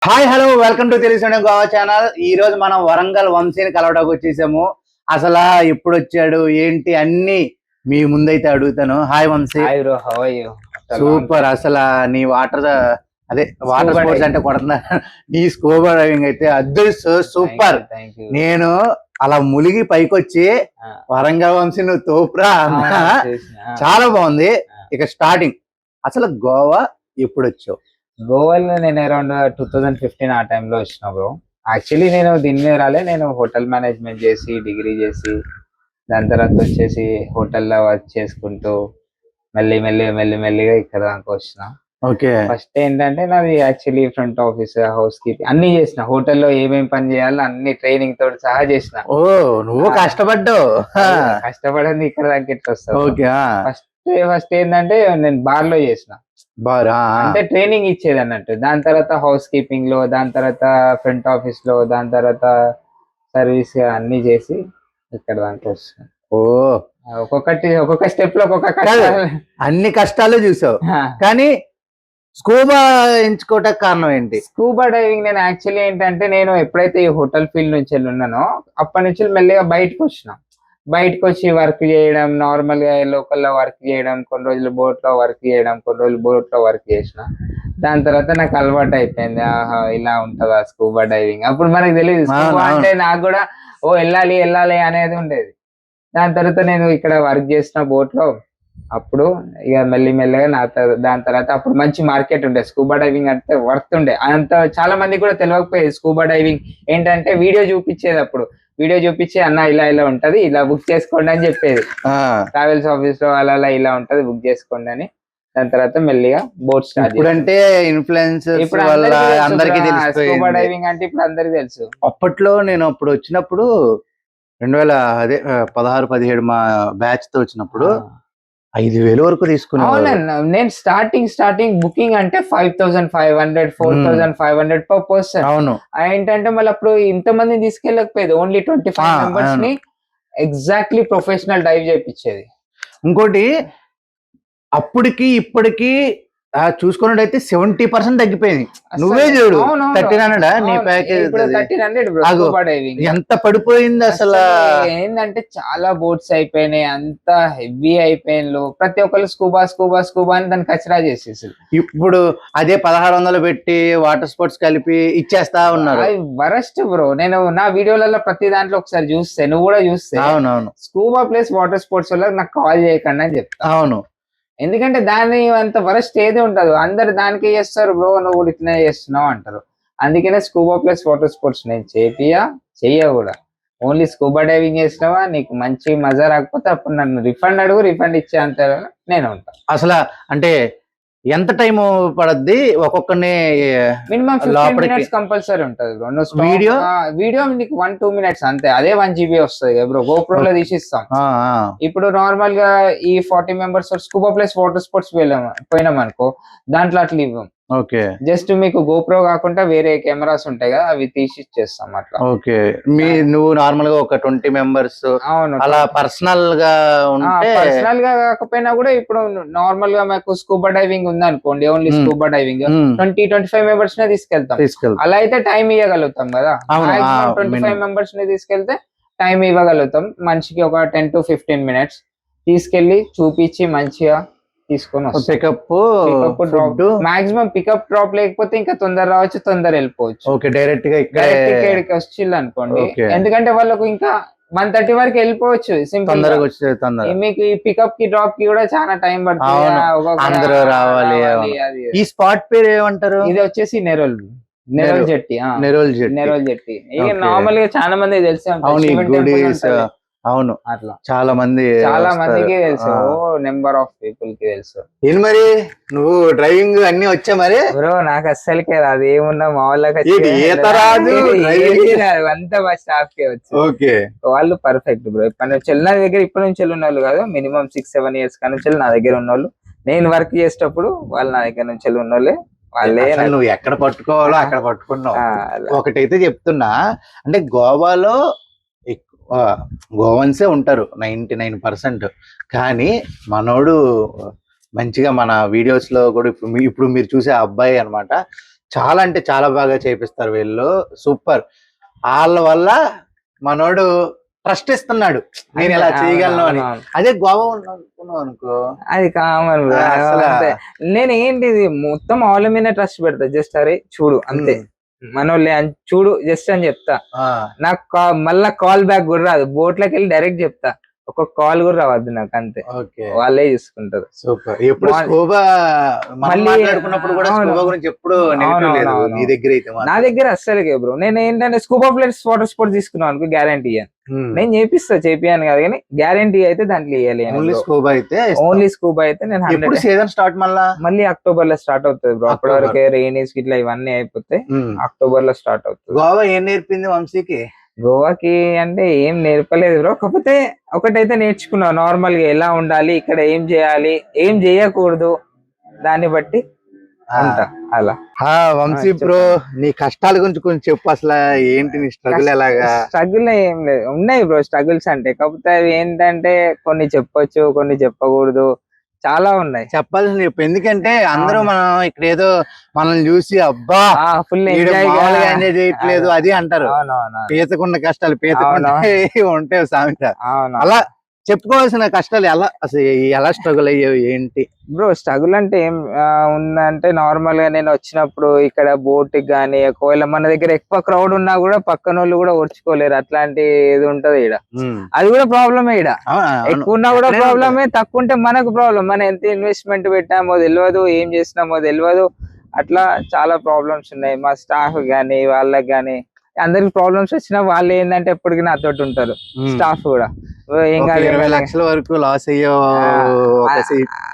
Hi hello welcome to తెలుసు Goa channel. ఈ రోజు మనం వరంగల్ వంశీని కలవడానికి వచ్చేసాము. అసలు ఎప్పుడు వచ్చాడు ఏంటి అన్ని మీ ముందైతే అడుగుతాను. Hi Vamshi. Hi bro, how are you? Super. అసలు నీ వాటర్ వాటర్ స్పోర్ట్స్ అంటే కొడుతున్నా. నీ స్కూబా డ్రైవింగ్ అయితే అదృష్ట సూపర్. నేను అలా ములిగి పైకొచ్చి వరంగల్ వంశీ నువ్వు తోపురా అన్నా. చాలా బాగుంది. ఇక స్టార్టింగ్ అసలు గోవా ఎప్పుడు వచ్చావు? గోవాలో నేను అరౌండ్ 2015 ఆ టైంలో వచ్చిన బ్రో. యాక్చువల్లీ నేను దీని మీద రాలే, నేను హోటల్ మేనేజ్మెంట్ చేసి డిగ్రీ చేసి దాని తర్వాత వచ్చేసి హోటల్లో వర్క్ చేసుకుంటూ మెల్లిగా ఇక్కడ దాకా వచ్చిన. ఓకే. ఫస్ట్ ఏంటంటే నాది actually front office, house keeping అన్ని చేసిన. హోటల్లో ఏమేమి పని చేయాలో అన్ని ట్రైనింగ్ తోటి సహా చేసిన. ఓ నువ్వు కష్టపడ్డావు. కష్టపడింది ఇక్కడ దాకా ఎట్లా వస్తావు? ఓకే. ఫస్ట్ ఏంటంటే నేను బార్ లో చేసిన. అంటే ట్రైనింగ్ ఇచ్చేది అన్నట్టు. దాని తర్వాత హౌస్ కీపింగ్ లో, దాని తర్వాత ఫ్రంట్ ఆఫీస్ లో, దాని తర్వాత సర్వీస్ అన్ని చేసి ఇక్కడ దానికి వస్తుంది. ఓ ఒక్కొక్క స్టెప్ లో అన్ని కష్టాలు చూసావు. కానీ స్కూబా ఎంచుకోవటానికి కారణం ఏంటి? స్కూబా డైవింగ్ నేను యాక్చువల్లీ ఏంటంటే నేను ఎప్పుడైతే ఈ హోటల్ ఫీల్డ్ నుంచి ఉన్నానో అప్పటి నుంచి మెల్లిగా బయటకు వచ్చి వర్క్ చేయడం, నార్మల్ గా లోకల్ లో వర్క్ చేయడం, కొన్ని రోజులు బోట్ లో వర్క్ చేయడం, కొన్ని రోజులు బోట్ లో వర్క్ చేసిన. దాని తర్వాత నాకు అలవాటు అయిపోయింది. ఆహా, ఇలా ఉంటుందా స్కూబా డైవింగ్. అప్పుడు మనకు తెలియదు స్కూబా అంటే. నాకు కూడా వెళ్ళాలి అనేది ఉండేది. దాని తర్వాత నేను ఇక్కడ వర్క్ చేసిన బోట్ లో. అప్పుడు ఇక మెల్లిగా దాని తర్వాత అప్పుడు మంచి మార్కెట్ ఉండే. స్కూబా డైవింగ్ అంటే వర్త్ ఉండే. అంత చాలా మంది కూడా తెలియకపోయేది స్కూబా డైవింగ్ ఏంటంటే. వీడియో చూపించేది అప్పుడు. వీడియో చూపించి అన్న ఇలా ఉంటది, ఇలా బుక్ చేసుకోండి అని చెప్పేది. ట్రావెల్స్ ఆఫీస్ లో అలా ఇలా ఉంటది, బుక్ చేసుకోండి అని. దాని తర్వాత మెల్లిగా బోట్ స్టార్ట్. ఇప్పుడంటే ఇన్ఫ్లుయెన్సర్స్ ఇప్పుడు అందరికీ స్కూబా డైవింగ్ అంటే ఇప్పుడు అందరికి తెలుసు. అప్పట్లో నేను అప్పుడు వచ్చినప్పుడు 2016-17 మా బ్యాచ్ తో వచ్చినప్పుడు 5,000 వరకు తీసుకున్నాను. నేను స్టార్టింగ్ బుకింగ్ అంటే 5,500 4,500 పర్ పర్సన్. అవును. ఏంటంటే మళ్ళీ అప్పుడు ఇంతమందిని తీసుకెళ్ళకపోయేది. ఓన్లీ 25 మెంబర్స్ ని ఎగ్జాక్ట్లీ ప్రొఫెషనల్ డైవ్ చేయించేది. ఇంకోటి అప్పటికి ఇప్పటికి చూసుకున్నట్టయితే 70% తగ్గిపోయింది. నువ్వే చూడు 1,300 నీ ప్యాకేజ్. 1,300 ఎంత పడిపోయింది అసలు. ఏంటంటే చాలా బోట్స్ అయిపోయినాయి, అంత హెవీ అయిపోయినాయి. ప్రతి ఒక్కరు స్కూబా అని దాన్ని కచరా చేసేసి ఇప్పుడు అదే 1,600 పెట్టి వాటర్ స్పోర్ట్స్ కలిపి ఇచ్చేస్తా ఉన్నారు. Worst bro. నేను నా వీడియోలలో ప్రతి దాంట్లో ఒకసారి చూస్తే, నువ్వు కూడా చూస్తే, అవునవును, స్కూబా ప్లస్ వాటర్ స్పోర్ట్స్ వల్ల నాకు కాల్ చేయకండి అని చెప్తా. అవును. ఎందుకంటే దాన్ని అంత వరస్ట్ ఏది ఉండదు. అందరు దానికే చేస్తారు. బ్రో నువ్వు కూడా ఇట్లనే చేస్తున్నావు అంటారు. అందుకనే స్కూబా ప్లస్ వాటర్ స్పోర్ట్స్ నేను చెయ్య కూడా. ఓన్లీ స్కూబా డైవింగ్ చేసినావా, నీకు మంచి మజా రాకపోతే అప్పుడు నన్ను రిఫండ్ అడుగు, రిఫండ్ ఇచ్చే అంత నేను ఉంటాను. అసలు అంటే ఎంత టైం పడద్ది ఒక్కొక్కరిని? మినిమం 15 minutes కంపల్సరీ ఉంటుంది. వీడియో నీకు 1-2 minutes అంతే. అదే 1 GB వస్తుంది బ్రో. గోప్రో లో తీసిస్తాం. ఇప్పుడు నార్మల్ గా ఈ 40 members scuba plus water sports పోయినాం అనుకో, దాంట్లో అట్లా ఇవ్వం. ఓకే. జస్ట్ మీకు గోప్రో కాకుండా వేరే కెమెరాస్ ఉంటాయి కదా, అవి తీసి ఇచ్చేస్తాం అట్లా. ఓకే. నువ్వు నార్మల్ గా ఒక 20 members అలా పర్సనల్ గా కాకపోయినా కూడా ఇప్పుడు నార్మల్ గా మాకు స్కూబా డైవింగ్ ఉంది అనుకోండి, ఓన్లీ స్కూబా డైవింగ్ 20-25 members నే తీసుకెళ్తాం. అలా అయితే టైం ఇవ్వగలుగుతాం కదా. 25 members ని తీసుకెళ్తే టైం ఇవ్వగలుగుతాం. మనిషికి ఒక 10-15 minutes తీసుకెళ్లి చూపించి మంచిగా తీసుకొని pickup drop. Maximum pickup drop లేకపోతే ఇంకా తొందర రావచ్చు, తొందర వెళ్ళిపోవచ్చు. ఓకే. డైరెక్ట్ గా ఇక్కడికి వచ్చిల్లు అనుకోండి. ఎందుకంటే వాళ్ళకు ఇంకా 1:30 వరకు వెళ్ళిపోవచ్చు. సింపుల్ మీకు ఈ పికప్ కి డ్రాప్ కి కూడా చాలా టైం పడుతుంది. రావాలి. ఈ స్పాట్ పేరు ఏమంటారు? ఇది వచ్చేసి నెరోల్ జెట్టి. ఇక నార్మల్ గా చాలా మంది తెలుసు. అవును, అట్లా చాలా మందికి తెలుసు. నెంబర్ ఆఫ్ పీపుల్ కి తెలుసు. ఏంటి మరి నువ్వు డ్రైవింగ్ అన్ని వచ్చా మరి? బ్రో నాకు అస్సలకే రాదు. ఏమున్నా మా వాళ్ళకి అంతా మా స్టాఫ్ కే వచ్చు. ఓకే. వాళ్ళు పర్ఫెక్ట్ బ్రో. ఇప్పటి నుంచి నా దగ్గర ఉన్న వాళ్ళు కాదు, మినిమం 6-7 years కానీ నా దగ్గర ఉన్న వాళ్ళు. నేను వర్క్ చేసేటప్పుడు వాళ్ళు నా దగ్గర నుంచి ఉన్న వాళ్ళే. వాళ్ళే నువ్వు ఎక్కడ పట్టుకోవాలో అక్కడ పట్టుకున్నావు. ఒకటైతే చెప్తున్నా, అంటే గోవాలో గోవన్సే ఉంటారు 99%. కానీ మనోడు మంచిగా మన వీడియోస్ లో కూడా ఇప్పుడు మీరు చూసే అబ్బాయి అన్నమాట చాలా అంటే చాలా బాగా చేపిస్తారు వీళ్ళు, సూపర్. వాళ్ళ వల్ల మనోడు ట్రస్ట్ ఇస్తున్నాడు, నేను ఇలా చేయగలను అని. అదే గోవా అనుకున్నావు అనుకో, అది కామన్. నేను ఏంటిది మొత్తం వాళ్ళ మీద ట్రస్ట్ పెడతా, జస్ట్ అరే చూడు అంతే, మనోళ్ళే అని చూడు జస్ట్ అని చెప్తా. నాకు మళ్ళా కాల్ బ్యాక్ కూడా రాదు, బోట్లోకి వెళ్ళి డైరెక్ట్ చెప్తా, ఒక కాల్ కూడా రావద్దు నాకు, అంతే వాళ్ళే చూసుకుంటారు. సూపర్. ఎప్పుడు స్కూబా మాట్లాడుకున్నప్పుడు కూడా స్కూబా గురించి ఎప్పుడు నెగటివ్ లేదు నీ దగ్గర అయితే? నా దగ్గర అస్సలకే బ్రో. నేను ఏంటంటే స్కూబా ప్లేట్స్ వాటర్ స్పోర్ట్స్ తీసుకున్నాను అనుకో, గ్యారంటీ నేను చేపియాను కాదు కానీ గ్యారంటీ అయితే దాంట్లో ఇవ్వాలి. ఓన్లీ స్కూబా అయితే నేను సీజన్ స్టార్ట్ మళ్ళీ అక్టోబర్ లో స్టార్ట్ అవుతుంది బ్రో. అప్పటి వరకు రెయినీస్ ఇట్లా ఇవన్నీ అయిపోతే అక్టోబర్ లో స్టార్ట్ అవుతుంది. గోవా ఏం నేర్పింది వంశీకి? గోవాకి అంటే ఏం నేర్పలేదు బ్రో, కాకపోతే ఒకటైతే నేర్చుకున్నావు, నార్మల్ గా ఎలా ఉండాలి, ఇక్కడ ఏం చేయాలి, ఏం చేయకూడదు, దాన్ని బట్టి అలా. వంశీ బ్రో, నీ కష్టాల గురించి కొంచెం చెప్పు, అసలు ఏంటి నీ స్ట్రగుల్? ఎలాగా? స్ట్రగుల్ ఏం లేదు, ఉన్నాయి బ్రో స్ట్రగుల్స్ అంటే, కాకపోతే అవి ఏంటంటే కొన్ని చెప్పొచ్చు, కొన్ని చెప్పకూడదు, చాలా ఉన్నాయి చెప్పాల్సింది. ఎందుకంటే అందరూ మనం ఇక్కడ ఏదో మనల్ని చూసి అబ్బా ఫుల్ ఎంజాయ్ చేయట్లేదు అది అంటారు. పీతకున్న కష్టాలు ఉంటాయి సామెత. అలా చెప్పుకోవాల్సిన కష్టాలు ఎలా స్ట్రగుల్ అయ్యావు ఏంటి బ్రో? స్ట్రగుల్ అంటే ఏం ఉందంటే, నార్మల్ గా నేను వచ్చినప్పుడు ఇక్కడ బోట్ గానీ, ఒకవేళ మన దగ్గర ఎక్కువ క్రౌడ్ ఉన్నా కూడా పక్కన వాళ్ళు కూడా ఓర్చుకోలేరు, అట్లాంటి ఇది ఉంటది ఈడ. అది కూడా ప్రాబ్లమే ఈడ. ఎక్కువ ఉన్నా కూడా ప్రాబ్లమే, తక్కువ ఉంటే మనకు ప్రాబ్లం. మనం ఎంత ఇన్వెస్ట్మెంట్ పెట్టామో తెలియదు, ఏం చేసినామో తెలియదు, అట్లా చాలా ప్రాబ్లమ్స్ ఉన్నాయి. మా స్టాఫ్ గానీ వాళ్ళకి గానీ అందరికి ప్రాబ్లమ్స్ వచ్చినా వాళ్ళు ఏంటంటే ఎప్పటికీ నాతోటి ఉంటారు. స్టాఫ్ కూడా ఏం కాదు, 20 లక్షల వరకు లాస్ అయ్యో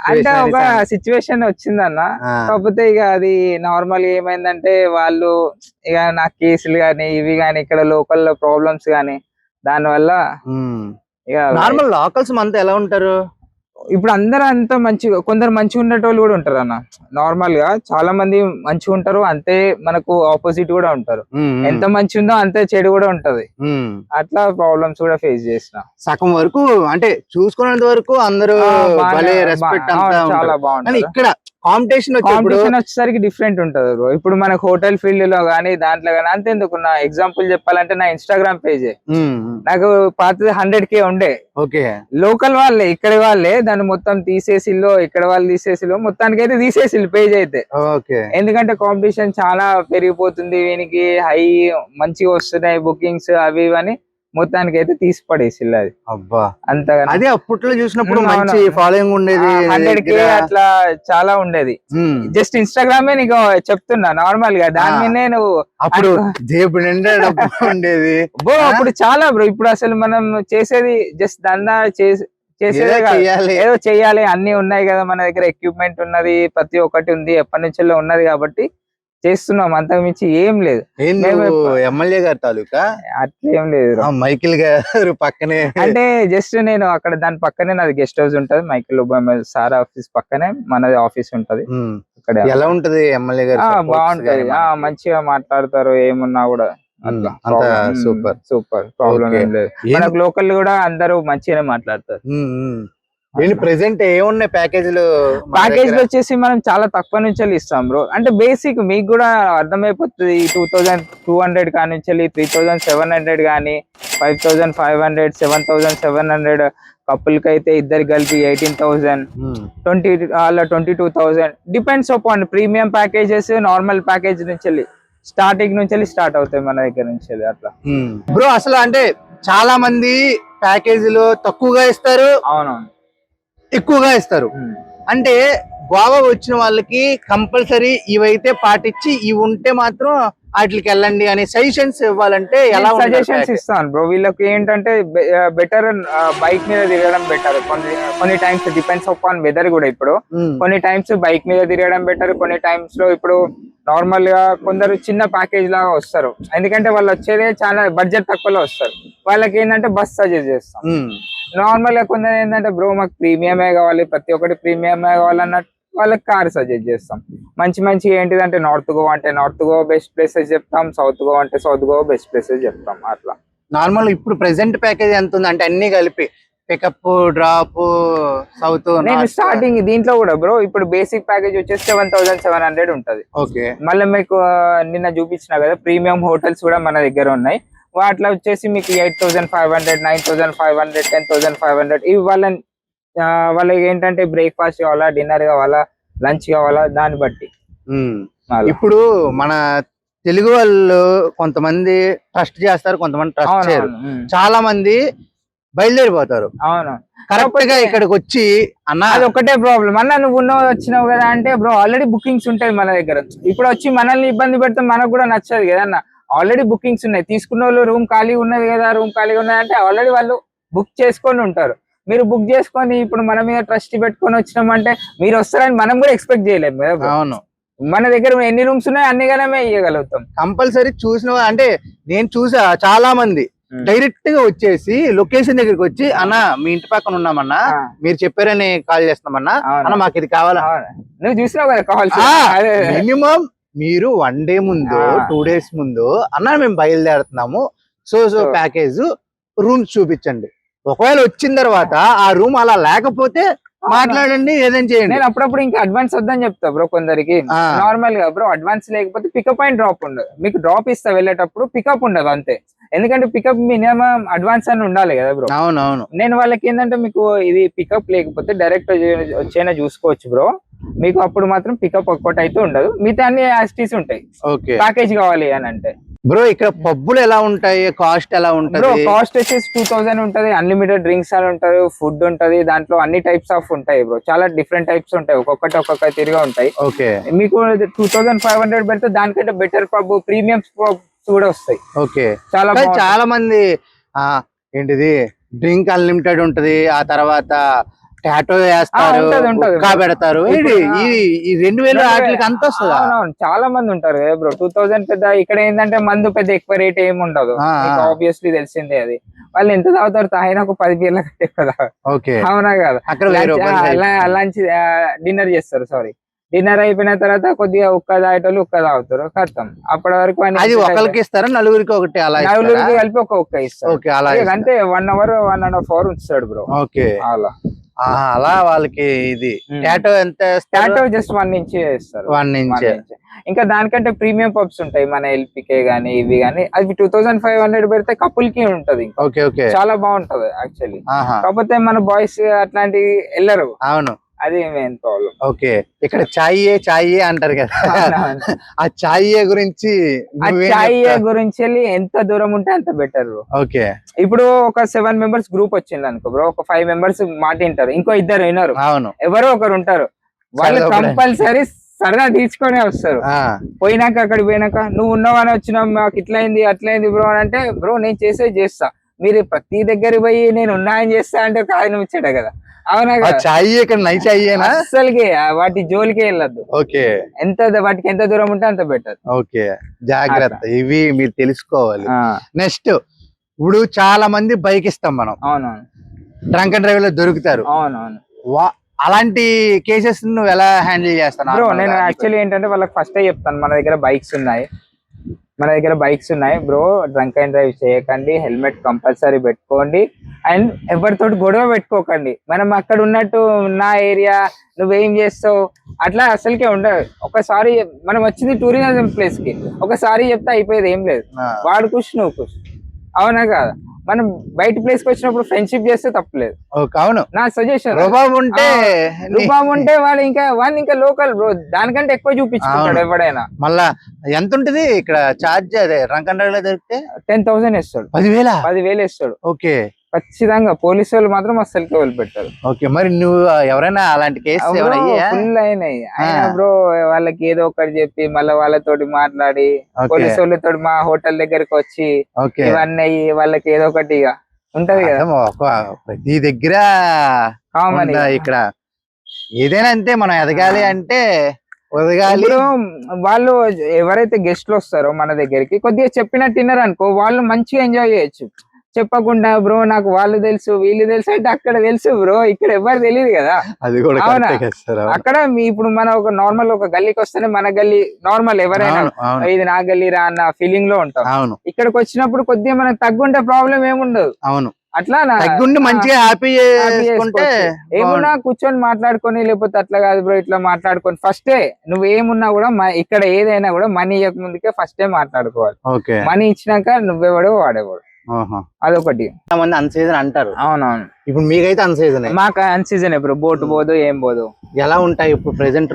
అంటే ఒక సిచ్యువేషన్ వచ్చిందన్న. కాకపోతే ఇక అది నార్మల్ ఏమైందంటే, వాళ్ళు ఇక నా కేసులు గానీ ఇవి గానీ ఇక్కడ లోకల్ ప్రాబ్లమ్స్ గానీ, దాని వల్ల ఇక నార్మల్ లోకల్స్ మనతో ఎలా ఉంటారు ఇప్పుడు అందరూ అంత మంచిగా, కొందరు మంచిగా ఉండేటోళ్ళు కూడా ఉంటారు అన్న. నార్మల్ గా చాలా మంది మంచిగా ఉంటారు, అంతే మనకు ఆపోజిట్ కూడా ఉంటారు. ఎంత మంచి ఉందో అంతే చెడు కూడా ఉంటది. అట్లా ప్రాబ్లమ్స్ కూడా ఫేస్ చేసిన. సగం వరకు అంటే చూసుకున్నంత వరకు అందరూ చాలా బాగుంటుంది. ఇక్కడ కాంపిటీషన్ వచ్చేసరికి డిఫరెంట్ ఉంటది బ్రో. ఇప్పుడు మనకు హోటల్ ఫీల్డ్ లో గానీ దాంట్లో గానీ అంతేందుకు, నా ఎగ్జాంపుల్ చెప్పాలంటే నా ఇన్స్టాగ్రామ్ పేజ్ నాకు పాతది 100K ఉండే. లోకల్ వాళ్ళే, ఇక్కడ వాళ్ళే దాన్ని మొత్తం తీసేసిల్లో, ఇక్కడ వాళ్ళు తీసేసిల్లో, మొత్తానికి అయితే తీసేసిల్లు పేజ్ అయితే. ఎందుకంటే కాంపిటీషన్ చాలా పెరిగిపోతుంది, వీనికి హై మంచిగా వస్తున్నాయి బుకింగ్స్ అవి ఇవని, మొత్తానికి అయితే తీసి పడేసిల్లు. అది అబ్బా అంతగా అదే అప్పట్లో చూసినప్పుడు మంచి ఫాలోయింగ్ ఉండేది, 100K అట్లా చాలా ఉండేది. జస్ట్ ఇన్స్టాగ్రామే నీకు చెప్తున్నా, నార్మల్ గా దాని మీద నేను అప్పుడు ఉండేది బ్రో. అప్పుడు చాలా బ్రో. ఇప్పుడు అసలు మనం చేసేది జస్ట్ దందా చేసేదే కాదు, ఏదో చెయ్యాలి, అన్ని ఉన్నాయి కదా మన దగ్గర, ఎక్విప్మెంట్ ఉన్నది, ప్రతి ఒక్కటి ఉంది, ఎప్పటి నుంచో ఉన్నది కాబట్టి చేస్తున్నాం, అంతకు మించి ఏం లేదు. ఎమ్మెల్యే గారి తాలూకా అట్లేం లేదు, మైకిల్ గారు పక్కనే. అంటే జస్ట్ నేను అక్కడ దాని పక్కనే నాది గెస్ట్ హౌస్ ఉంటది, మైకిల్ సార్ ఆఫీస్ పక్కనే మనది ఆఫీస్ ఉంటది. అక్కడ ఎలా ఉంటది ఎమ్మెల్యే గారు? బాగుంటది, మంచిగా మాట్లాడతారు, ఏమున్నా కూడా అట్లా. సూపర్ సూపర్, ప్రాబ్లం ఏం లేదు. మనకు లోకల్ కూడా అందరూ మంచిగానే మాట్లాడతారు. ప్రెసెంట్ ఏమున్నాయి ప్యాకేజీలు? ప్యాకేజీలు వచ్చేసి మనం చాలా తక్కువ నుంచి ఇస్తాం బ్రో. అంటే బేసిక్ మీకు కూడా అర్థమైపోతుంది. 2200 కానించి 3700 కానీ, 5500, 7700, కపుల్ కి అయితే ఇద్దరు కలిపి 18,000, 22,000 depends upon premium packages. Normal package నుంచి స్టార్టింగ్ నుంచి స్టార్ట్ అవుతాయి మన దగ్గర నుంచి అట్లా బ్రో. అసలు అంటే చాలా మంది ప్యాకేజీలు తక్కువగా ఇస్తారు, అవునవును, ఎక్కువగా ఇస్తారు. అంటే గోవా వచ్చిన వాళ్ళకి కంపల్సరీ ఇవైతే పాటించి ఇవి ఉంటే మాత్రం వాటికి వెళ్ళండి అని సజెషన్స్ ఇవ్వాలంటే ఎలా సజెషన్స్ ఇస్తాను బ్రో. వీళ్ళకి ఏంటంటే బెటర్ బైక్ మీద తిరగడం బెటర్. కొన్ని టైమ్స్ డిపెండ్స్ అపాన్ వెదర్ కూడా. ఇప్పుడు కొన్ని టైమ్స్ బైక్ మీద తిరగడం బెటర్, కొన్ని టైమ్స్ లో ఇప్పుడు నార్మల్ గా కొందరు చిన్న ప్యాకేజ్ లాగా వస్తారు, ఎందుకంటే వాళ్ళు వచ్చేదే చాలా బడ్జెట్ తక్కువలో వస్తారు. వాళ్ళకి ఏంటంటే బస్ సజెస్ట్ చేస్తాం. నార్మల్ గా కొందరు ఏంటంటే బ్రో మాకు ప్రీమియమే కావాలి, ప్రతి ఒక్కటి ప్రీమియమే కావాలన్నట్టు వాళ్ళకి కార్ సజెస్ట్ చేస్తాం. మంచి ఏంటిదంటే నార్త్ గోవా అంటే నార్త్ గోవా బెస్ట్ ప్లేసెస్ చెప్తాం, సౌత్ గోవా అంటే సౌత్ గోవా బెస్ట్ ప్లేసెస్ చెప్తాం. అట్లా నార్మల్ ఇప్పుడు ప్రెసెంట్ ప్యాకేజ్ ఎంత ఉంది అంటే అన్ని కలిపి పికప్ డ్రాప్ సౌత్ నేను స్టార్టింగ్ దీంట్లో కూడా బ్రో ఇప్పుడు బేసిక్ ప్యాకేజ్ వచ్చేసి 7,700 ఉంటది. ఓకే. మళ్ళీ మీకు నిన్న చూపించిన కదా ప్రీమియం హోటల్స్ కూడా మన దగ్గర ఉన్నాయి. వాటిలో వచ్చేసి మీకు 8,500, 9,500, 10,500 ఇవి వాళ్ళకి ఏంటంటే బ్రేక్ఫాస్ట్ కావాలా, డిన్నర్ కావాలా, లంచ్ కావాలా, దాన్ని బట్టి. ఇప్పుడు మన తెలుగు వాళ్ళు కొంతమంది ట్రస్ట్ చేస్తారు, కొంతమంది ట్రస్ట్ చేయరు. చాలా మంది బయలుదేరిపోతారు. అవును, కరెక్ట్ గా ఇక్కడికి వచ్చి అన్న అది ఒకటే ప్రాబ్లం. అన్న నువ్వు వచ్చినావు కదా అంటే బ్రో ఆల్రెడీ బుకింగ్స్ ఉంటాయి మన దగ్గర. ఇప్పుడు వచ్చి మనల్ని ఇబ్బంది పెడితే మనకు కూడా నచ్చదు కదా అన్న. ఆల్రెడీ బుకింగ్స్ ఉన్నాయి, తీసుకున్న వాళ్ళు రూమ్ ఖాళీ ఉన్నది కదా, రూమ్ ఖాళీ ఉన్నది అంటే ఆల్రెడీ వాళ్ళు బుక్ చేసుకొని ఉంటారు. మీరు బుక్ చేసుకొని ఇప్పుడు మన మీద ట్రస్ట్ పెట్టుకొని వచ్చినామంటే మీరు వస్తారని మనం కూడా ఎక్స్పెక్ట్ చేయలేము కదా. అవును, మన దగ్గర ఎన్ని రూమ్స్ ఉన్నాయో అన్నిగానే ఇవ్వగలుగుతాం. కంపల్సరీ చూసిన అంటే నేను చూసా చాలా మంది డైరెక్ట్ గా వచ్చేసి లొకేషన్ దగ్గరికి వచ్చి అన్న మీ ఇంటి పక్కన ఉన్నామన్నా, మీరు చెప్పారని కాల్ చేస్తామన్నా, అన్న మాకు ఇది కావాలా. నువ్వు చూసినావు కదా కాల్. మినిమం మీరు 1 డే ముందు 2 days ముందు అన్న మేము బయలుదేరుతున్నాము, సో ప్యాకేజ్ రూమ్స్ చూపించండి. ఒకవేళ వచ్చిన తర్వాత ఆ రూమ్ అలా లేకపోతే మాట్లాడండి, ఏదైనా చేయండి. నేను అప్పుడప్పుడు ఇంకా అడ్వాన్స్ వద్దని చెప్తా బ్రో కొందరికి. నార్మల్ గా బ్రో అడ్వాన్స్ లేకపోతే పికప్ అండ్ డ్రాప్ ఉండదు. మీకు డ్రాప్ ఇస్తా వెళ్ళేటప్పుడు, పికప్ ఉండదు అంతే. ఎందుకంటే పికప్ మినిమం అడ్వాన్స్ అని ఉండాలి కదా బ్రో. అవునవును. నేను వాళ్ళకి ఏంటంటే మీకు ఇది పికప్ లేకపోతే డైరెక్ట్ వచ్చేనా చూసుకోవచ్చు బ్రో. మీకు అప్పుడు మాత్రం పికప్ ఒక్కటి అయితే ఉండదు, మిగతా అన్ని యాసిటీస్ ఉంటాయి. ప్యాకేజ్ కావాలి అని అంటే. బ్రో ఇక్కడ పబ్బులు ఎలా ఉంటాయి, కాస్ట్ ఎలా ఉంటుంది? బ్రో కాస్ట్ వచ్చేసి 2,000 ఉంటది. అన్లిమిటెడ్ డ్రింక్స్ అని ఉంటది, ఫుడ్ ఉంటది, దాంట్లో అన్ని టైప్స్ ఆఫ్ ఉంటాయి బ్రో. చాలా డిఫరెంట్ టైప్స్ ఉంటాయి, ఒక్కొక్క తిరిగా ఉంటాయి. ఓకే. మీకు 2,500 పెడితే దానికంటే బెటర్ పబ్, ప్రీమియం పబ్ కూడా వస్తాయి. ఓకే. చాలా మంది ఏంటిది డ్రింక్ అన్లిమిటెడ్ ఉంటది, ఆ తర్వాత టాటో వేస్తారు, పెడతారు. ఈ 2,000 వాటికి అంత వస్తుంది. చాలా మంది ఉంటారు కదా బ్రో. 2,000 పెద్ద. ఇక్కడ ఏంటంటే మందు పెద్ద ఎక్కువ రేట్ ఏమి ఉండదు, ఆబ్వియస్లీ తెలిసిందే అది. వాళ్ళు ఎంత తాగుతారు, తాగినా ఒక 10 బీర్ల కట్టే కదా. అవునా కదా. లంచ్ డిన్నర్ చేస్తారు, సారీ డిన్నర్ అయిపోయిన తర్వాత కొద్దిగా ఉక్క తాగేటోళ్ళు ఉక్క తాగుతారు, కడతాం. అప్పటి వరకు ఒకరికి ఇస్తారా, నలుగురికి ఒకటి? నలుగురికి కలిపి ఒక ఉక్క ఇస్తారు అంతే. 1 hour 1.5 hour ఉంచుతాడు బ్రో. ఓకే. అలా వాళ్ళకి ఇది టాటో ఎంత? టాటో జస్ట్ 1 inch ఇస్తారు. 1 inch. ఇంకా దానికంటే ప్రీమియం పబ్స్ ఉంటాయి మన ఎల్పికే గానీ ఇవి గానీ. అది 2,500 పెడితే కపుల్ కి ఉంటది. Okay okay. చాలా బాగుంటది యాక్చువల్లీ. కాకపోతే మన బాయ్స్ అట్లాంటివి వెళ్ళరు. అవును, అది మెయిన్ ప్రాబ్లం. ఓకే. ఇక్కడ చాయే అంటారు కదా, ఆ చాయే గురించి వెళ్ళి ఎంత దూరం ఉంటే అంత బెటర్. ఓకే. ఇప్పుడు ఒక 7 members గ్రూప్ వచ్చింది అనుకో బ్రో, ఒక 5 members మాట వింటారు, ఇంకో 2 వినరు. అవును, ఎవరో ఒకరు ఉంటారు, వాళ్ళు కంపల్సరీ సరదా తీసుకొని వస్తారు. పోయినాక అక్కడికి పోయినాక నువ్వు ఉన్నావని వచ్చినావు, మాకు ఇట్లయింది అట్లయింది బ్రో అని అంటే, బ్రో నేను చేస్తా, మీరు ప్రతి దగ్గర పోయి నేను ఉన్నాయని చేస్తా అంటే కాయన ఇచ్చాడు కదా. అవునా కదా. అసలుకి వాటి జోలికే వెళ్ళద్దు. ఓకే. వాటికి ఎంత దూరం ఉంటే అంత బెటర్. ఓకే, జాగ్రత్త. ఇవి మీరు తెలుసుకోవాలి. నెక్స్ట్, ఇప్పుడు చాలా మంది బైక్ ఇస్తాం మనం. అవునవును. డ్రంక్ అండ్ డ్రైవ్ లో దొరుకుతారు. అవునవును. అలాంటి కేసెస్ నువ్వు ఎలా హ్యాండిల్ చేస్తాను? బ్రో నేను యాక్చువల్లీ ఏంటంటే వాళ్ళకి ఫస్ట్ చెప్తాను, మన దగ్గర బైక్స్ ఉన్నాయి బ్రో, డ్రంక్ అండ్ డ్రైవ్ చేయకండి, హెల్మెట్ కంపల్సరీ పెట్టుకోండి, అండ్ ఎవరితోటి గొడవ పెట్టుకోకండి. మనం అక్కడ ఉన్నట్టు నా ఏరియా నువ్వేం చేస్తావు అట్లా అసలుకే ఉండదు. ఒకసారి మనం వచ్చింది టూరిజం ప్లేస్ కి, ఒకసారి చెప్తే అయిపోయేది ఏం లేదు. వాడు ఖుష్ నువ్వు ఖుష్. అవునా కాదా. మనం బయట ప్లేస్ కి వచ్చినప్పుడు ఫ్రెండ్షిప్ చేస్తే తప్పలేదు. అవును, నా సజెషన్. రుబాబు ఉంటే వాళ్ళు ఇంకా లోకల్ బ్రో, దానికంటే ఎక్కువ చూపించుకుంటాడు ఎవడైనా. మళ్ళా ఎంత ఉంటది ఇక్కడ చార్జ్? అదే డ్రంక్ అండ్ డ్రైవ్ లో దొరికితే 10,000 ఇస్తాడు. 10,000 ఇస్తాడు. ఓకే. ఖచ్చితంగా పోలీసు వాళ్ళు మాత్రం అస్సలకి వదిలిపెట్టారు. ఓకే. మరి నువ్వు ఎవరైనా అలాంటి కేసు ఫుల్ అయినాయి బ్రో. వాళ్ళకి ఏదో ఒకటి చెప్పి మళ్ళీ వాళ్ళతోటి మాట్లాడి పోలీసు వాళ్ళతో మా హోటల్ దగ్గరికి వచ్చి ఇవన్నీ వాళ్ళకి ఏదో ఒకటి ఇక ఉంటది కదా ప్రతి దగ్గర. ఇక్కడ ఏదైనా అంతే, మనం ఎదగాలి అంటే వాళ్ళు ఎవరైతే గెస్ట్లు వస్తారో మన దగ్గరికి కొద్దిగా చెప్పినట్టు విన్నారు అనుకో, వాళ్ళు మంచిగా ఎంజాయ్ చేయొచ్చు. చెప్పకుండా బ్రో నాకు వాళ్ళు తెలుసు వీళ్ళు తెలుసు అంటే అక్కడ తెలుసు బ్రో, ఇక్కడ ఎవరు తెలియదు కదా. అవునా. అక్కడ ఇప్పుడు మన ఒక నార్మల్ ఒక గల్లీకి వస్తేనే మన గల్లీ నార్మల్, ఎవరైనా ఇది నా గల్లీ రా అన్న ఫీలింగ్ లో ఉంటాం. ఇక్కడికి వచ్చినప్పుడు కొద్దిగా మనకు తగ్గుంటే ప్రాబ్లం ఏముండదు. అవును. అట్లా తగ్గుండి మంచిగా హ్యాపీ చేసుకుంటే ఏమున్నా కూర్చొని మాట్లాడుకొని, లేకపోతే అట్లా కాదు బ్రో ఇట్లా మాట్లాడుకొని ఫస్టే నువ్వు ఏమున్నా కూడా ఇక్కడ ఏదైనా కూడా మనీ ఇవ్వక ముందుకే ఫస్టే మాట్లాడుకోవాలి. ఓకే, మనీ ఇచ్చినాక నువ్వెవడు వాడేవాడు, అదొకటి. మంది అన్ సీజన్ అంటారు. అవునవును, ఇప్పుడు మీకైతే అన్ సీజన్. మాకు అన్ సీజన్ ఇప్పుడు బోట్ పోదు ఏం పోదు. ఎలా ఉంటాయి ఇప్పుడు ప్రెసెంట్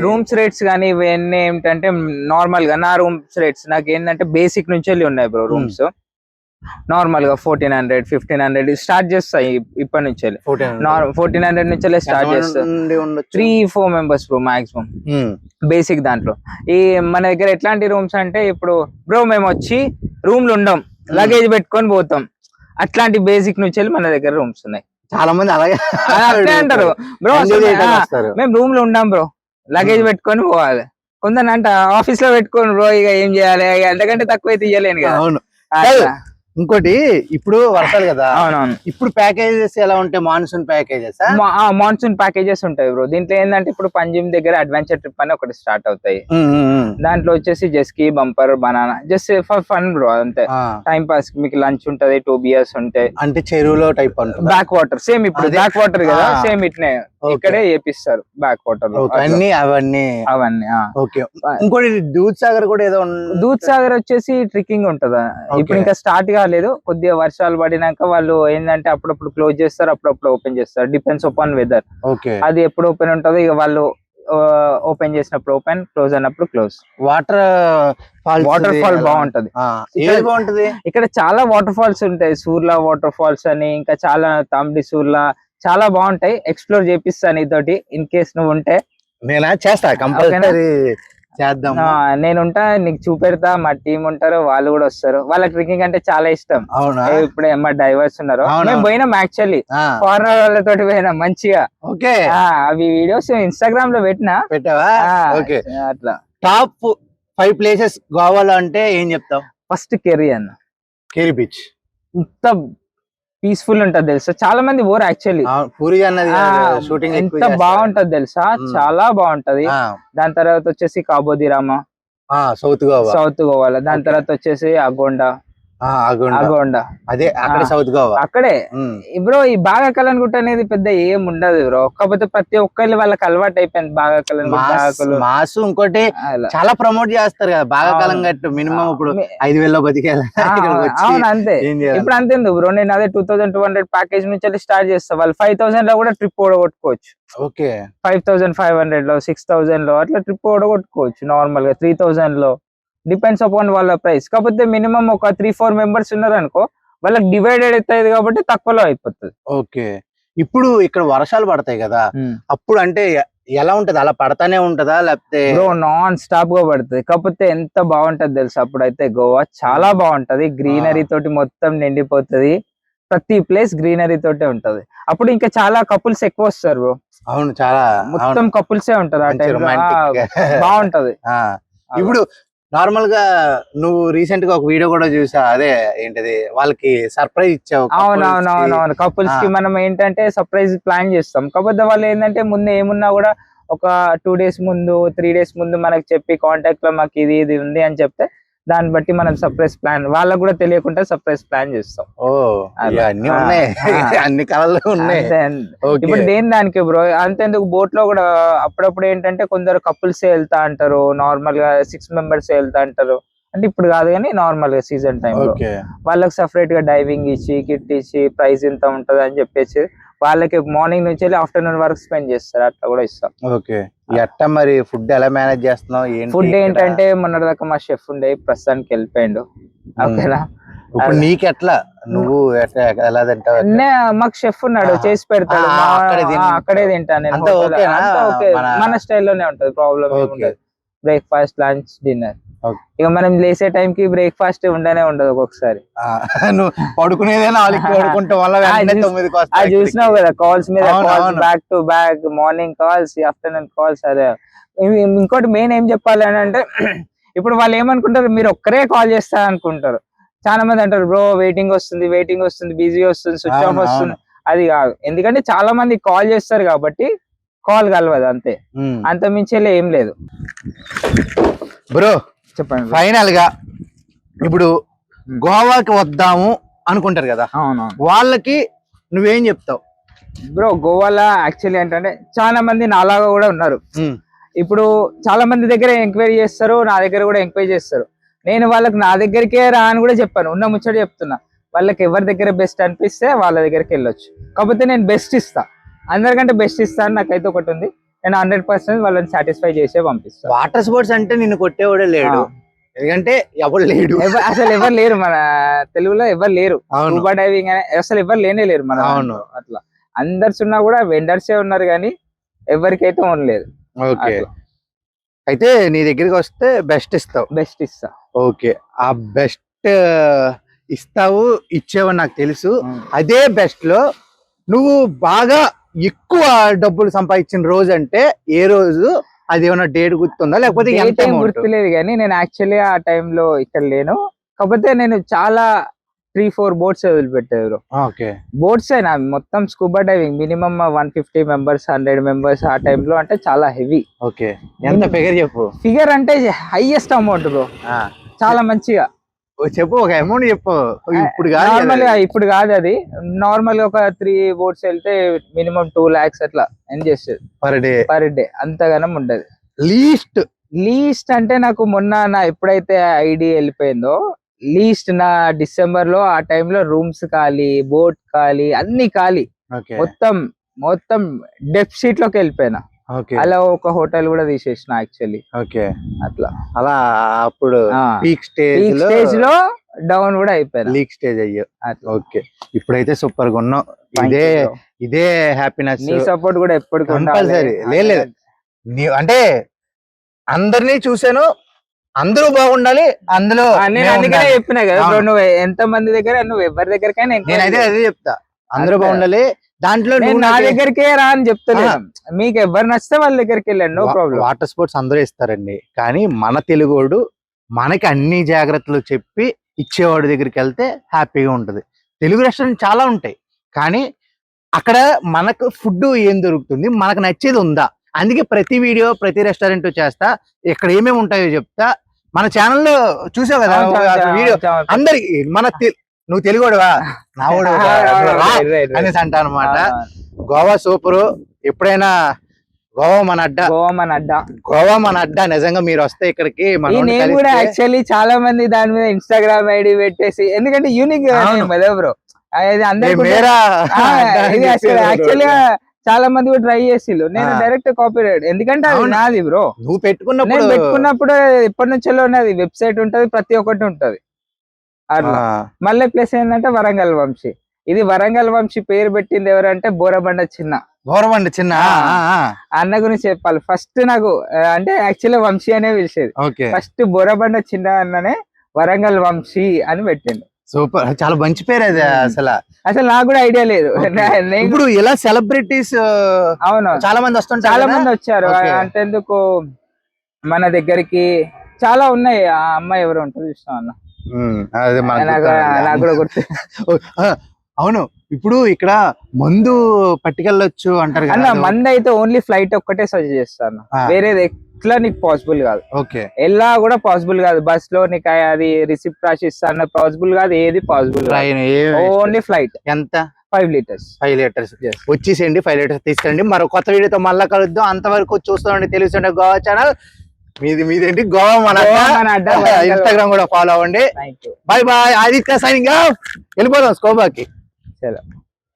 రూమ్స్ రేట్స్ కానీ ఇవన్నీ ఏమిటంటే నార్మల్ గా నా రూమ్స్ రేట్స్ నాకు ఏంటంటే బేసిక్ నుంచి వెళ్ళి ఉన్నాయి బ్రో. రూమ్స్ నార్మల్ గా 1400 1500 స్టార్ట్ చేస్తాయి ఇప్పటి నుంచి. 1400 నుంచి స్టార్ట్ చేస్తాయి. 3-4 మెంబర్స్ బ్రో మాక్సిమం బేసిక్. దాంట్లో ఈ మన దగ్గర ఎట్లాంటి రూమ్స్ అంటే ఇప్పుడు బ్రో మేము వచ్చి రూమ్ లో ఉండం, లగేజ్ పెట్టుకొని పోతాం, అట్లాంటి బేసిక్ నుంచి వెళ్ళి మన దగ్గర రూమ్స్ ఉన్నాయి. చాలా మంది అలాగే అంటారు బ్రో మేము రూమ్ లో ఉండాం బ్రో, లగేజ్ పెట్టుకొని పోవాలి. కొందరు అంట ఆఫీస్ లో పెట్టుకోను బ్రో, ఇక ఏం చేయాలి, అంతకంటే తక్కువ అయితే ఇయ్యలేను కదా. అవును. ఇంకోటి ఇప్పుడు వర్షాలు కదా. అవునవును. ఇప్పుడు ప్యాకేజెస్ ఎలా ఉంటాయి? మాన్సూన్ ప్యాకేజెస్ మాన్సూన్ ప్యాకేజెస్ ఉంటాయి బ్రో. దీంట్లో ఏంటంటే ఇప్పుడు పంజిమ్ దగ్గర అడ్వెంచర్ ట్రిప్ అని ఒకటి స్టార్ట్ అవుతాయి. దాంట్లో వచ్చేసి jet ski, bumper, banana, just for fun bro, అంతే. టైం పాస్ మీకు లంచ్ ఉంటది, 2 beers ఉంటాయి. అంటే చెరువులో టైప్ బ్యాక్ వాటర్ సేమ్ ఇప్పుడు బ్యాక్ వాటర్ కదా, సేమ్ ఇట్నే ఇక్కడే చేపిస్తారు బ్యాక్ వాటర్ అవన్నీ. ఓకే. ఇంకోటి దూద్ సాగర్ కూడా ఏదో. దూద్ సాగర్ వచ్చేసి ట్రిక్కింగ్ ఉంటదా, ఇప్పుడు ఇంకా స్టార్ట్ కాలేదు. కొద్దిగా వర్షాలు పడినాక వాళ్ళు ఏంటంటే అప్పుడప్పుడు క్లోజ్ చేస్తారు, అప్పుడప్పుడు ఓపెన్ చేస్తారు. Depends upon weather. అది ఎప్పుడు ఓపెన్ ఉంటుందో ఇక వాళ్ళు ఓపెన్ చేసినప్పుడు ఓపెన్, క్లోజ్ అయినప్పుడు క్లోజ్. వాటర్ ఫాల్ బాగుంటది. ఇక్కడ చాలా వాటర్ ఫాల్స్ ఉంటాయి. సూర్లా వాటర్ ఫాల్స్ అని, ఇంకా చాలా తాంబడి సూర్లా, చాలా బాగుంటాయి. ఎక్స్ప్లోర్ చేపిస్తాను ఇతోటి ఇన్ కేస్ నువ్వు ఉంటే. నేనా చేస్తా, కంపల్సరీ చేద్దాం. నేనుంటా, నీకు చూపెడతా. మా టీం ఉంటారు, వాళ్ళు కూడా వస్తారు. వాళ్ళకి ట్రెక్కింగ్ అంటే చాలా ఇష్టం. ఇప్పుడే మా డైవర్స్ ఉన్నారు, మేము పోయినాం యాక్చువల్లీ ఫారినర్ వాళ్ళతో పోయినాం మంచిగా. అవి వీడియోస్ ఇన్స్టాగ్రామ్ లో పెట్టినా. అట్లా టాప్ 5 ప్లేసెస్ గోవాలో అంటే ఏం చెప్తావు? ఫస్ట్ కెరీ అన్న, కెరీ బీచ్. ఇంత పీస్ఫుల్ ఉంటది తెలుసా, చాలా మంది పోరు యాక్చువల్లీ. పూరి అన్నది షూటింగ్ ఎంత బాగుంటది తెలుసా, చాలా బాగుంటది. దాని తర్వాత వచ్చేసి కాబోదిరామా, సౌత్ గోవాలో. దాని తర్వాత వచ్చేసి అగోండా. అదే అక్కడ సౌత్ గోవా అక్కడే బ్రో. ఈ బాగాకలన్ గుట్ట అనేది పెద్ద ఏం ఉండదు బ్రో, కాకపోతే ప్రతి ఒక్కరి వాళ్ళకి అలవాటు అయిపోయింది బాగాకలన్ మాసు. ఇంకోటి చాలా ప్రమోట్ చేస్తారు కదా బాగాకలం గట్టు. మినిమం ఇప్పుడు 5,000 బతికేయాలి. అవును అంతే. ఇప్పుడు అంతేందుకు బ్రో, నేను అదే 2200 ప్యాకేజ్ నుంచి స్టార్ట్ చేస్తా. వాళ్ళు 5,000 లో కూడా ట్రిప్ ఓడగొట్టుకోవచ్చు. ఓకే, 5,500 లో 6,000 లో అట్లా ట్రిప్ ఓడగొట్టుకోవచ్చు. నార్మల్ గా 3,000 లో డిపెండ్స్ అపాన్ వాళ్ళ ప్రైస్. కాకపోతే మినిమం ఒక 3-4 మెంబర్స్ ఉన్నారు అనుకో, వాళ్ళకి డివైడెడ్ అవుతుంది కాబట్టి తక్కువలో అయిపోతుంది. ఓకే. ఇప్పుడు ఇక్కడ వర్షాలు పడతాయి కదా, అప్పుడు అంటే ఎలా ఉంటది? అలా పడతానే ఉంటదా లేకపోతే? నాన్ స్టాప్ గా పడుతుంది. కాకపోతే ఎంత బాగుంటది తెలుసు అప్పుడైతే గోవా, చాలా బాగుంటది. గ్రీనరీ తోటి మొత్తం నిండిపోతుంది. ప్రతి ప్లేస్ గ్రీనరీ తోటే ఉంటది. అప్పుడు ఇంకా చాలా కపుల్స్ ఎక్కువ వస్తారు బ్రో. అవును, చాలా మొత్తం కపుల్సే ఉంటారు ఆ టైం. బాగుంటది. ఇప్పుడు నార్మల్ గా నువ్వు రీసెంట్ గా ఒక వీడియో కూడా చూసా, అదే ఏంటది వాళ్ళకి సర్ప్రైజ్ ఇచ్చావు. అవునవునవునవును. కపుల్స్ కి మనం ఏంటంటే సర్ప్రైజ్ ప్లాన్ చేస్తాం. కాకపోతే వాళ్ళు ఏంటంటే ముందు ఏమున్నా కూడా ఒక 2 days ముందు 3 days ముందు మనకు చెప్పి కాంటాక్ట్ లో మాకు ఇది ఉంది అని చెప్తే దాన్ని బట్టి మనం సర్ప్రైజ్ ప్లాన్, వాళ్ళకు కూడా తెలియకుండా సర్ప్రైజ్ ప్లాన్ చేస్తాం. అన్ని ఉన్నాయి, అన్ని కలర్లు ఉన్నాయి. ఇప్పుడు దేని దానికి బ్రో, అంతేందుకు బోట్ లో కూడా అప్పుడప్పుడు ఏంటంటే కొందరు కపుల్స్ వెళ్తా అంటారు, నార్మల్ గా 6 members వెళ్తా అంటారు. అంటే ఇప్పుడు కాదు కానీ నార్మల్ గా సీజన్ టైమ్ లో వాళ్ళకి సపరేట్ గా డైవింగ్ ఇచ్చి కిట్ ఇచ్చి ప్రైస్ ఇంత ఉంటది అని చెప్పేసి వాళ్ళకి మార్నింగ్ నుంచి ఆఫ్టర్నూన్ వరకు స్పెండ్ చేస్తారు. అట్లా కూడా ఇస్తాం. ఓకే. ఎట్లా మరి ఫుడ్ ఎలా మేనేజ్ చేస్తున్నావు? ఫుడ్ ఏంటంటే మొన్నటిదాకా మా షెఫ్ ఉండే, ప్రస్తుతానికి వెళ్ళిపోయిండు. ఓకేనా, ఇప్పుడు నీకెట్లా, నువ్వు ఎలా తింటావు? మాకు షెఫ్ ఉన్నాడు, చేసి పెడతాడు. అక్కడే తింటాను నేను. మన స్టైల్లోనే ఉంటది, ప్రాబ్లం ఏముంటది. Breakfast, lunch, dinner. ఇక మనం లేసే టైం కి బ్రేక్ఫాస్ట్ ఉండనే ఉండదు ఒక్కొక్కసారి. అది చూసినావు కదా, కాల్స్ మీద back to back, morning calls, afternoon calls. అదే ఇంకోటి మెయిన్ ఏం చెప్పాలి అని అంటే, ఇప్పుడు వాళ్ళు ఏమనుకుంటారు, మీరు ఒక్కరే కాల్ చేస్తారు అనుకుంటారు. చాలా మంది అంటారు బ్రో వెయిటింగ్ వస్తుంది, బిజీ వస్తుంది, స్విచ్ ఆఫ్ వస్తుంది. అది కాదు, ఎందుకంటే చాలా మంది కాల్ చేస్తారు కాబట్టి కాల్ కలవదు, అంతే. అంత మించేలే ఏం లేదు బ్రో. చెప్పండి. ఫైనల్ గా ఇప్పుడు గోవాకి వద్దాము అనుకుంటారు కదా, అవునవును వాళ్ళకి నువ్వేం చెప్తావు? బ్రో గోవాలో యాక్చువల్లీ ఏంటంటే చాలా మంది నాలాగా కూడా ఉన్నారు. ఇప్పుడు చాలా మంది దగ్గర ఎంక్వైరీ చేస్తారు, నా దగ్గర కూడా ఎంక్వైరీ చేస్తారు. నేను వాళ్ళకి నా దగ్గరికే రా అని కూడా చెప్పాను, ఉన్న ముచ్చట చెప్తున్నా. వాళ్ళకి ఎవరి దగ్గర బెస్ట్ అనిపిస్తే వాళ్ళ దగ్గరికి వెళ్ళొచ్చు. కాకపోతే నేను బెస్ట్ ఇస్తా, అందరికంటే బెస్ట్ ఇస్తా అని నాకైతే ఒకటి ఉంది. నేను 100% వాళ్ళని సాటిస్ఫై చేసే పంపిస్తాను. వాటర్ స్పోర్ట్స్ అంటే నిన్ను కొట్టేవాడే లేడు, ఎందుకంటే ఎవరు లేడు, అసలు ఎవరు లేరు మన తెలుగులో, ఎవరు లేరు. స్కూబా డైవింగ్ అసలు ఎవరు లేనే లేరు మన. అవును, అట్లా అందర్స్ ఉన్నా కూడా వెండర్సే ఉన్నారు కానీ ఎవరికైతే ఉండలేదు. ఓకే, అయితే నీ దగ్గరికి వస్తే బెస్ట్ ఇస్తావు? బెస్ట్ ఇస్తా. ఓకే, ఆ బెస్ట్ ఇస్తావు, ఇచ్చేవని నాకు తెలుసు. అదే బెస్ట్ లో నువ్వు బాగా ఎక్కువ డబ్బులు సంపాదించిన రోజు అంటే ఏ రోజు? అది ఏమైనా డేట్ గుర్తుందా, లేకపోతే గుర్తులేదు కానీ నేను యాక్చువల్లీ ఆ టైంలో ఇక్కడ లేను. కాకపోతే నేను చాలా 3-4 బోట్స్ వదిలిపెట్టారు. బోట్స్ అయినా మొత్తం scuba diving minimum 150 members 100 members ఆ టైంలో, అంటే చాలా హెవీ. ఓకే, ఎంత ఫిగర్ చెప్పు? ఫిగర్ అంటే హైయెస్ట్ అమౌంట్ బ్రో, చాలా మంచిగా చెప్పు, ఒక అమౌంట్ చెప్పు. ఇప్పుడు ఇప్పుడు కాదు, అది నార్మల్ గా ఒక 3 బోట్స్ వెళ్తే మినిమం 2 lakhs అట్లా ఎన్ చేస్తుంది పర్ డే. అంతగానం ఉండదు. లీస్ట్ అంటే నాకు మొన్న నా ఎప్పుడైతే ఐడి వెళ్ళిపోయిందో, లీస్ట్ నా డిసెంబర్ లో ఆ టైంలో రూమ్స్ ఖాళీ, బోట్ ఖాళీ, అన్ని ఖాళీ, మొత్తం డెప్ షీట్ లోకి వెళ్ళిపోయినా. అలా ఒక హోటల్ కూడా తీసేసిన యాక్చువల్లీ. అలా అప్పుడు పీక్ స్టేజ్ లో డౌన్ కూడా అయిపోయింది, లీక్ స్టేజ్ అయ్యో. ఓకే, ఇప్పుడైతే సూపర్ గా ఉన్నావు. ఇదే హ్యాపీనెస్. నీ సపోర్ట్ కూడా ఎప్పుడు కంపల్సరీ. లేదు అంటే అందరినీ చూసాను, అందరూ బాగుండాలి అందులో. నేను అందుకనే చెప్పినా కదా బ్రో, నువ్వు ఎంత మంది దగ్గర, నువ్వు ఎవరి దగ్గరకైనా నేనైతే అదే చెప్తా, అందరూ బాగుండాలి. దాంట్లో నా దగ్గరికే రా అని చెప్తాను. మీకు ఎవరు నచ్చితే వాళ్ళ దగ్గరికి వెళ్ళండి, నో ప్రాబ్లం. వాటర్ స్పోర్ట్స్ అందరూ ఇస్తారండి, కానీ మన తెలుగోడు మనకి అన్ని జాగ్రత్తలు చెప్పి ఇచ్చేవాడి దగ్గరికి వెళ్తే హ్యాపీగా ఉంటది. తెలుగు రెస్టారెంట్ చాలా ఉంటాయి, కానీ అక్కడ మనకు ఫుడ్ ఏం దొరుకుతుంది, మనకు నచ్చేది ఉందా? అందుకే ప్రతి వీడియో ప్రతి రెస్టారెంట్ చేస్తా, ఇక్కడ ఏమేమి ఉంటాయో చెప్తా. మన ఛానల్లో చూసావు కదా వీడియో, అందరికి నువ్వు తెలుగుడువా నావుడు అనేసి అంటా అనమాట. గోవా సూపరు. ఎప్పుడైనా గోవా మన అడ్డా. నిజంగా మీరు వస్తే ఇక్కడికి. నేను కూడా యాక్చువల్లీ చాలా మంది దాని మీద ఇన్స్టాగ్రామ్ ఐడి పెట్టేసి, ఎందుకంటే యూనిక్ బ్రో, యాక్చువల్లీ చాలా మంది కూడా ట్రై చేసిళ్ళు. నేను డైరెక్ట్ కాపీ రైట్, ఎందుకంటే అది నాది బ్రో. నువ్వు పెట్టుకున్నప్పుడు ఎప్పటి నుంచో ఉన్నది, వెబ్సైట్ ఉంటది, ప్రతి ఒక్కటి ఉంటది అట్లా. మళ్ళీ ప్లస్ ఏంటంటే వరంగల్ వంశీ. ఇది వరంగల్ వంశీ పేరు పెట్టింది ఎవరంటే బోరబండ చిన్న అన్న గురించి చెప్పాలి. ఫస్ట్ నాకు అంటే యాక్చువల్లీ వంశీ అనే పిలిచేది. ఫస్ట్ బోరబండ చిన్న అన్ననే వరంగల్ వంశీ అని పెట్టిండు. సూపర్, చాలా మంచి పేరు అది. అసలు నాకు కూడా ఐడియా లేదు. ఇప్పుడు ఇలా సెలబ్రిటీస్ అవును చాలా మంది వస్తుంటారు, చాలా మంది వచ్చారు. అంతెందుకు మన దగ్గరికి చాలా ఉన్నాయి. ఆ అమ్మాయి ఎవరు ఉంటుంది చూసినా అన్న, నాకు కూడా గుర్తు. అవును, ఇప్పుడు ఇక్కడ మందు పట్టుకెళ్ళొచ్చు అంటారు కదా. మందు అయితే ఓన్లీ ఫ్లైట్ ఒక్కటే సజెస్ట్ చేస్తాను, వేరేది ఎట్లా నీకు పాసిబుల్ కాదు. ఓకే, ఎలా కూడా పాసిబుల్ కాదు. బస్ లో నీకు అది రిసిప్ట్ రాసిస్తాను, పాసిబుల్ కాదు, ఏది పాసిబుల్. Only flight. ఎంత? 5 లీటర్స్. 5 లీటర్స్ వచ్చేసేయండి. 5 లీటర్స్ తీసుకెళ్ళండి. మరో కొత్త వీడియోతో మళ్ళా కలుద్దాం. అంతవరకు చూస్తామండి తెలుసు గోవా ఛానల్. మీదేంటి గోవా మన ఇన్స్టాగ్రామ్ కూడా ఫాలో అవ్వండి. Bye bye. Aditya signing off. వెళ్ళిపోదాం స్కోబాకి.